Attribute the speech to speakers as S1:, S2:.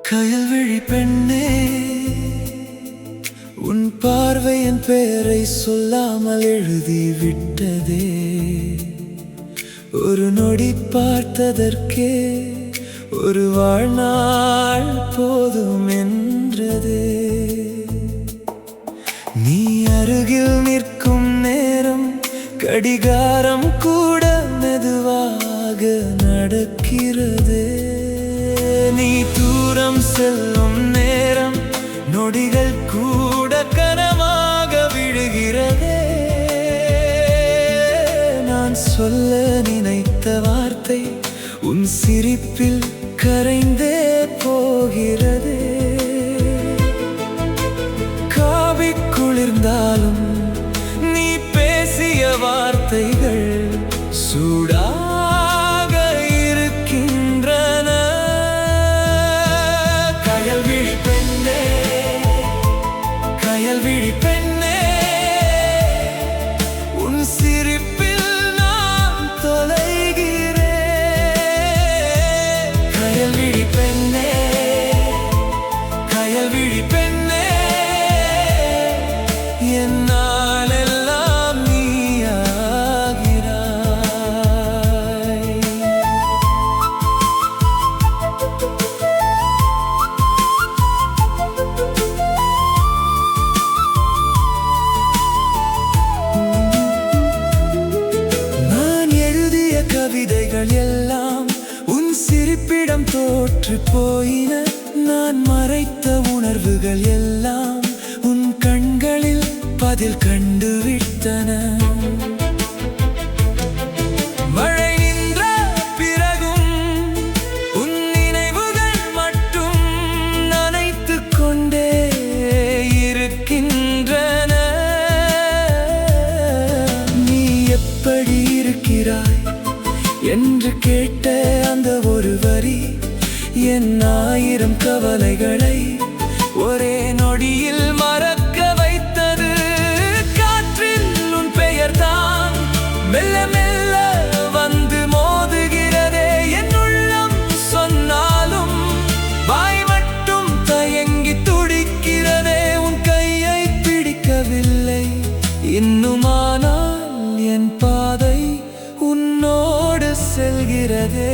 S1: கயல்விழி பெண்ணே, உன் பார்வை என் பெயரை சொல்லாமல் எழுதி விட்டதே. ஒரு நொடி பார்த்ததற்கே ஒரு வாழ்நாள் போதும் என்றதே. நீ அருகில் நிற்கும் நேரம் கடிகாரம் கூட மெதுவாக நடக்கிறதே. நீ தூரம் செல்லும் நேரம் நொடிகள் கூட கனமாக விழுகிறதே. நான் சொல்ல நினைத்த வார்த்தை உன் சிரிப்பில் கரைந்தே போகிறதே. காவி குளிர்ந்தாலும் நீ பேசிய வார்த்தைகள் சூடாக இருக்கின்றன. கயல்விழி பெண்ணே, கயல்விழி பெண்ணே, உன் சிரிப்பில் நான் தொலைகிறேன். கயல்விழி பெண்ணே, கயல்விழி பெண்ணே, என்னால் எல்லாம் நீயாகிறாய். நான் எழுதிய கவிதைகள் எல்லாம் உன் சிரிப்பிடம் தோற்று போயின. நான் மறைத்த உணர்வுகள் எல்லாம் உன் கண்களில் பதில் கண்டுவிட்டன. மழை நின்ற பிறகும் உன் நினைவுகள் மட்டும் நனைத்துக் கொண்டே இருக்கின்றன. நீ எப்படி இருக்கிறாய் என்று கேட்ட அந்த ஒரு வரி என் 1000 கவலைகளை ஒரே நொடியில் மறக்க வைத்தது. காற்றில் உன் பெயர்தான் மெல்ல மெல்ல வந்து மோதுகிறதே. என் உள்ளம் சொன்னாலும் வாய் மட்டும் தயங்கி துடிக்கிறதே. உன் கையை பிடிக்கவில்லை இன்னுமானால் என் பாதை உன்னோடு செல்கிறதே.